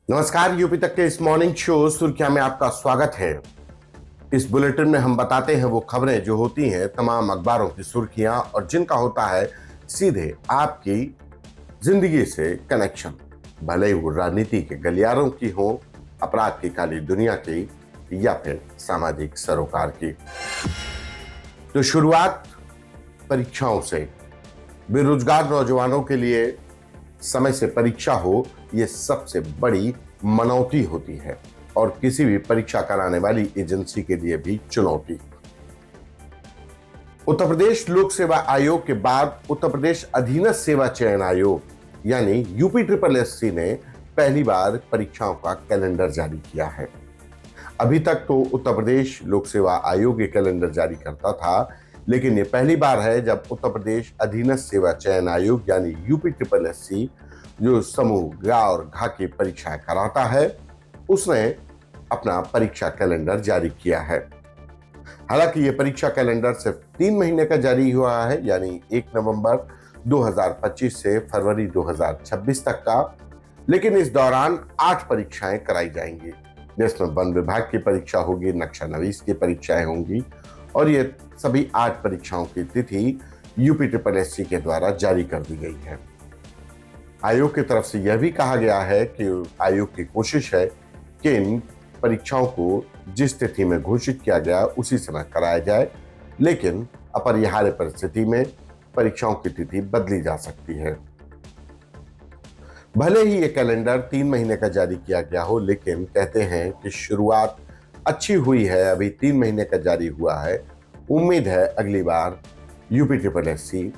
नमस्कार। यूपी तक के इस मॉर्निंग शो सुर्खियां में आपका स्वागत है। इस बुलेटिन में हम बताते हैं वो खबरें जो होती हैं तमाम अखबारों की सुर्खियां और जिनका होता है सीधे आपकी जिंदगी से कनेक्शन, भले ही वो राजनीति के गलियारों की हो, अपराध की काली दुनिया की या फिर सामाजिक सरोकार की। तो शुरुआत परीक्षाओं से। बेरोजगार नौजवानों के लिए समय से परीक्षा हो, यह सबसे बड़ी मनौती होती है और किसी भी परीक्षा कराने वाली एजेंसी के लिए भी चुनौती। उत्तर प्रदेश लोक सेवा आयोग के बाद उत्तर प्रदेश अधीनस्थ सेवा चयन आयोग यानी यूपी ट्रिपल एससी ने पहली बार परीक्षाओं का कैलेंडर जारी किया है। अभी तक तो उत्तर प्रदेश लोक सेवा आयोग ये कैलेंडर जारी करता था, लेकिन ये पहली बार है जब उत्तर प्रदेश अधीनस्थ सेवा चयन आयोग यानी यूपी ट्रिपल एससी जो समूह ग और घ की परीक्षाएं कराता है, उसने अपना परीक्षा कैलेंडर जारी किया है। हालांकि ये परीक्षा कैलेंडर सिर्फ 3 महीने का जारी हुआ है, यानी 1 नवंबर 2025 से फरवरी 2026 तक का, लेकिन इस दौरान 8 परीक्षाएं कराई जाएंगी, जिसमें वन विभाग की परीक्षा होगी, नक्शा नवीस की परीक्षाएं होंगी और ये सभी 8 परीक्षाओं की तिथि यूपी ट्रिपल एससी के द्वारा जारी कर दी गई है। आयोग की तरफ से यह भी कहा गया है कि आयोग की कोशिश है कि इन परीक्षाओं को जिस तिथि में घोषित किया गया उसी समय कराया जाए, लेकिन अपरिहार्य परिस्थिति में परीक्षाओं की तिथि बदली जा सकती है। भले ही ये कैलेंडर 3 महीने का जारी किया गया हो, लेकिन कहते हैं कि शुरुआत अच्छी हुई है। अभी 3 महीने का जारी हुआ है। उम्मीद है अगली बार यूपी ट्रिपल एससी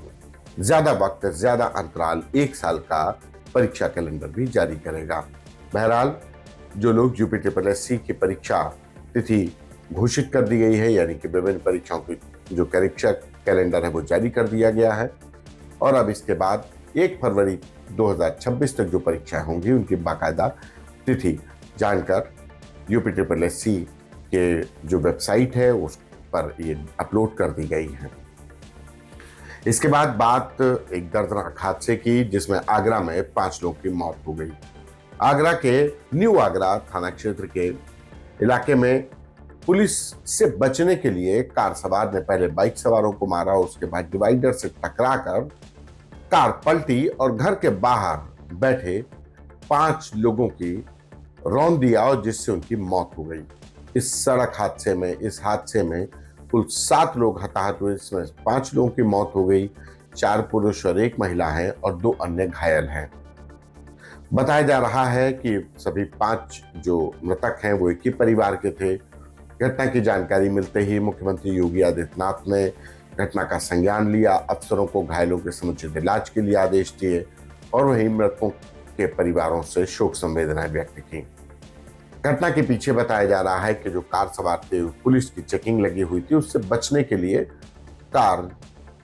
ज्यादा वक्त, ज्यादा अंतराल, 1 साल का परीक्षा कैलेंडर भी जारी करेगा। बहरहाल जो लोग यूपी ट्रिपल एससी की परीक्षा तिथि घोषित कर दी गई है, यानी कि विभिन्न परीक्षाओं की जो परीक्षा कैलेंडर है वो जारी कर दिया गया है और अब इसके बाद 1 फरवरी 2026 तक जो परीक्षाएं होंगी उनकी बाकायदा तिथि जानकर यूपी ट्रिपल एससी के जो वेबसाइट है उस पर ये अपलोड कर दी गई है। इसके बाद बात एक दर्दनाक हादसे की, जिसमें आगरा में 5 लोगों की मौत हो गई। आगरा के न्यू आगरा थाना क्षेत्र के इलाके में पुलिस से बचने के लिए कार सवार ने पहले बाइक सवारों को मारा, उसके बाद डिवाइडर से टकराकर कार पलटी और घर के बाहर बैठे 5 लोगों की रौंद दिया और जिससे उनकी मौत हो गई। इस हादसे में कुल 7 लोग हताहत हुए, इसमें 5 लोगों की मौत हो गई, 4 पुरुष और 1 महिला हैं और 2 अन्य घायल हैं। बताया जा रहा है कि सभी 5 जो मृतक हैं वो एक ही परिवार के थे। घटना की जानकारी मिलते ही मुख्यमंत्री योगी आदित्यनाथ ने घटना का संज्ञान लिया, अफसरों को घायलों के समुचित इलाज के लिए आदेश दिए और वहीं मृतकों के परिवारों से शोक संवेदनाएं व्यक्त की। घटना के पीछे बताया जा रहा है कि जो कार सवार थे, पुलिस की चेकिंग लगी हुई थी, उससे बचने के लिए कार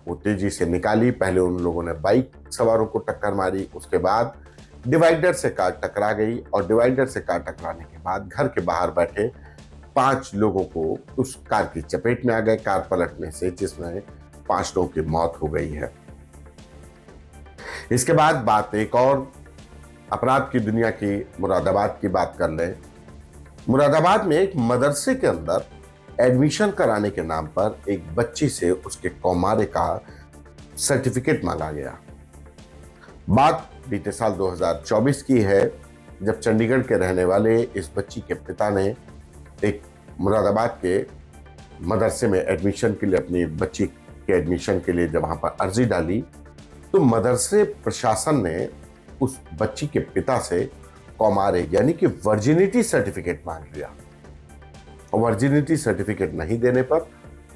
वो तेजी से निकाली। पहले उन लोगों ने बाइक सवारों को टक्कर मारी, उसके बाद डिवाइडर से कार टकरा गई और डिवाइडर से कार टकराने के बाद घर के बाहर बैठे 5 लोगों को उस कार की चपेट में आ गए कार पलटने से, जिसमें 5 लोगों की मौत हो गई है। इसके बाद बात एक और अपराध की दुनिया की मुरादाबाद की बात कर लें। मुरादाबाद में एक मदरसे के अंदर एडमिशन कराने के नाम पर एक बच्ची से उसके कौमारे का सर्टिफिकेट मांगा गया। बात बीते साल 2024 की है, जब चंडीगढ़ के रहने वाले इस बच्ची के पिता ने एक मुरादाबाद के मदरसे में एडमिशन के लिए, अपनी बच्ची के एडमिशन के लिए जब वहां पर अर्जी डाली, तो मदरसे प्रशासन ने उस बच्ची के पिता से कौमारे यानी कि वर्जिनिटी सर्टिफिकेट मांग लिया और वर्जिनिटी सर्टिफिकेट नहीं देने पर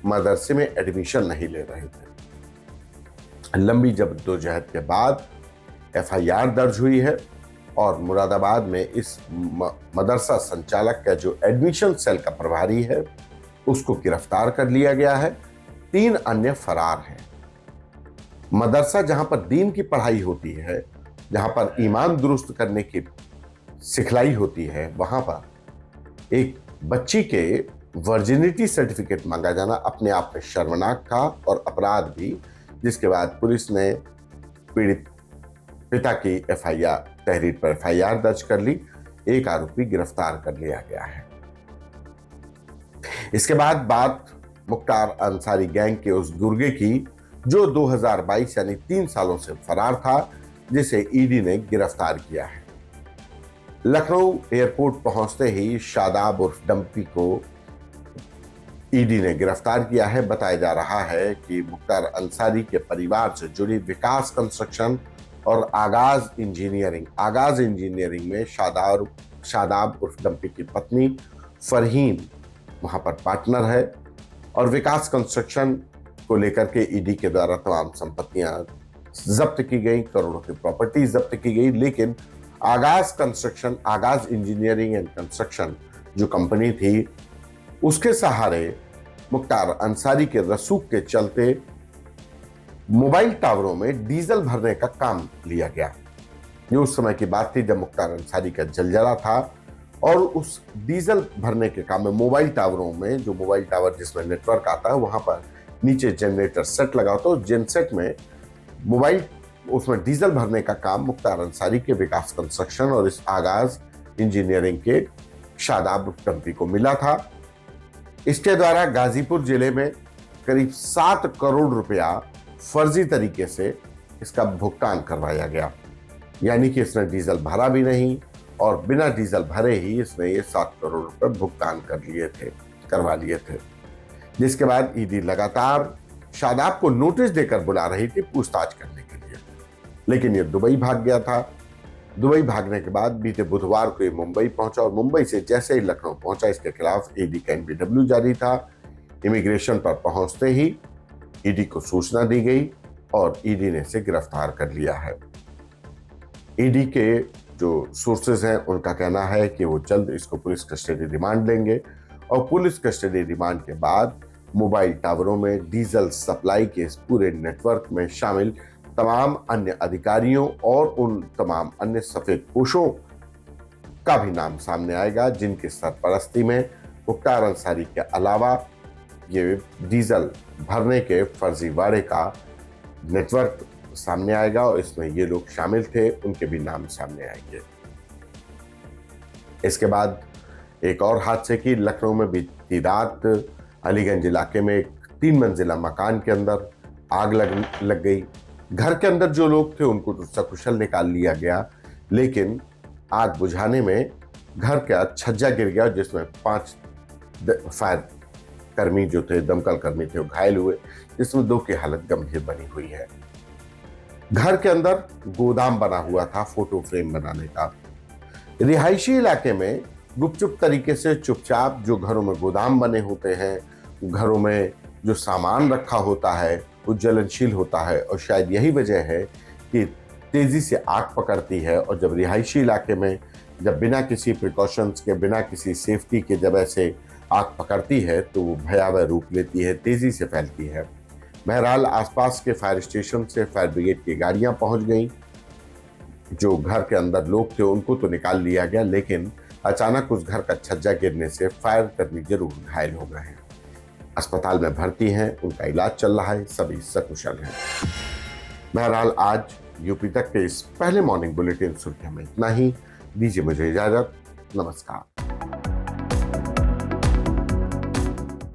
मदरसे में एडमिशन नहीं ले रहे थे। लंबी जद्दोजहद के बाद एफआईआर दर्ज हुई है और मुरादाबाद में इस मदरसा संचालक का जो एडमिशन सेल का प्रभारी है उसको गिरफ्तार कर लिया गया है। 3 अन्य फरार हैं। मदरसा जहां पर दीन की पढ़ाई होती है, जहां पर ईमान दुरुस्त करने की सिखलाई होती है, वहां पर एक बच्ची के वर्जिनिटी सर्टिफिकेट मांगा जाना अपने आप में शर्मनाक था और अपराध भी, जिसके बाद पुलिस ने पीड़ित पिता की तहरीर पर एफआईआर दर्ज कर ली। एक आरोपी गिरफ्तार कर लिया गया है। इसके बाद बात मुख्तार अंसारी गैंग के उस गुर्गे की जो 2022 यानी 3 सालों से फरार था, जिसे ईडी ने गिरफ्तार किया है। लखनऊ एयरपोर्ट पहुंचते ही शादाब उर्फ डंपी को ईडी ने गिरफ्तार किया है। बताया जा रहा है कि मुख्तार अंसारी के परिवार से जुड़ी विकास कंस्ट्रक्शन और आगाज इंजीनियरिंग में शादाब उर्फ डंपी की पत्नी फरहीन वहां पर पार्टनर है और विकास कंस्ट्रक्शन को लेकर के ईडी के द्वारा तमाम संपत्तियां जब्त की गई, करोड़ों की प्रॉपर्टी जब्त की गई। लेकिन आगाज इंजीनियरिंग एंड कंस्ट्रक्शन जो कंपनी थी, उसके सहारे मुख्तार अंसारी के रसूख के चलते मोबाइल टावरों में डीजल भरने का काम लिया गया। ये उस समय की बात थी जब मुख्तार अंसारी का जलजला था और उस डीजल भरने के काम में मोबाइल टावरों में, जो मोबाइल टावर जिसमें नेटवर्क आता है, वहां पर नीचे जनरेटर सेट लगा होता है। जेनसेट में मोबाइल, उसमें डीजल भरने का काम मुख्तार अंसारी के विकास कंस्ट्रक्शन और इस आगाज इंजीनियरिंग के शादाब डंपी को मिला था। इसके द्वारा गाजीपुर जिले में करीब 7 करोड़ रुपया फर्जी तरीके से इसका भुगतान करवाया गया। यानी कि इसने डीजल भरा भी नहीं और बिना डीजल भरे ही इसने ये 7 करोड़ रुपए भुगतान करवा लिए थे। जिसके बाद ईडी लगातार शादाब को नोटिस देकर बुला रही थी पूछताछ करने के लिए, लेकिन ये दुबई भाग गया था। दुबई भागने के बाद बीते बुधवार को ये मुंबई पहुंचा और मुंबई से जैसे ही लखनऊ पहुंचा, इसके खिलाफ ईडी का एनबीडब्ल्यू जारी था। इमिग्रेशन पर पहुंचते ही ईडी को सूचना दी गई और ईडी ने इसे गिरफ्तार कर लिया है। ईडी के जो सोर्सेज हैं उनका कहना है कि वो जल्द इसको पुलिस कस्टडी रिमांड लेंगे और पुलिस कस्टडी रिमांड के बाद मोबाइल टावरों में डीजल सप्लाई के इस पूरे नेटवर्क में शामिल तमाम अन्य अधिकारियों और उन तमाम अन्य सफेदपोशों का भी नाम सामने आएगा, जिनकी सरपरस्ती में मुख्तार अंसारी के अलावा ये डीजल भरने के फर्जीवाड़े का नेटवर्क सामने आएगा और इसमें ये लोग शामिल थे, उनके भी नाम सामने आएंगे। इसके बाद एक और हादसे की, लखनऊ में बीती रात अलीगंज इलाके में एक 3 मंजिला मकान के अंदर आग लग गई। घर के अंदर जो लोग थे उनको तो सकुशल निकाल लिया गया, लेकिन आग बुझाने में घर का छज्जा गिर गया, जिसमें 5 फायर कर्मी जो थे, दमकल कर्मी थे, वो घायल हुए, जिसमें 2 की हालत गंभीर बनी हुई है। घर के अंदर गोदाम बना हुआ था फोटो फ्रेम बनाने का। रिहायशी इलाके में गुपचुप तरीके से चुपचाप जो घरों में गोदाम बने होते हैं, घरों में जो सामान रखा होता है वो ज्वलनशील होता है और शायद यही वजह है कि तेजी से आग पकड़ती है। और जब रिहायशी इलाके में जब बिना किसी प्रिकॉशंस के, बिना किसी सेफ्टी के जब ऐसे आग पकड़ती है तो वो भयावह रूप लेती है, तेजी से फैलती है। बहरहाल आसपास के फायर स्टेशन से फायर ब्रिगेड की गाड़ियां पहुंच गई। जो घर के अंदर लोग थे उनको तो निकाल लिया गया, लेकिन अचानक उस घर का छज्जा गिरने से फायर कर्मी जरूर घायल हो गए हैं। अस्पताल में भर्ती हैं, उनका इलाज चल रहा है, सभी सकुशल हैं। बहरहाल आज यूपी तक के इस पहले मॉर्निंग बुलेटिन सुर्खियों में इतना ही। दीजिए मुझे इजाजत। नमस्कार।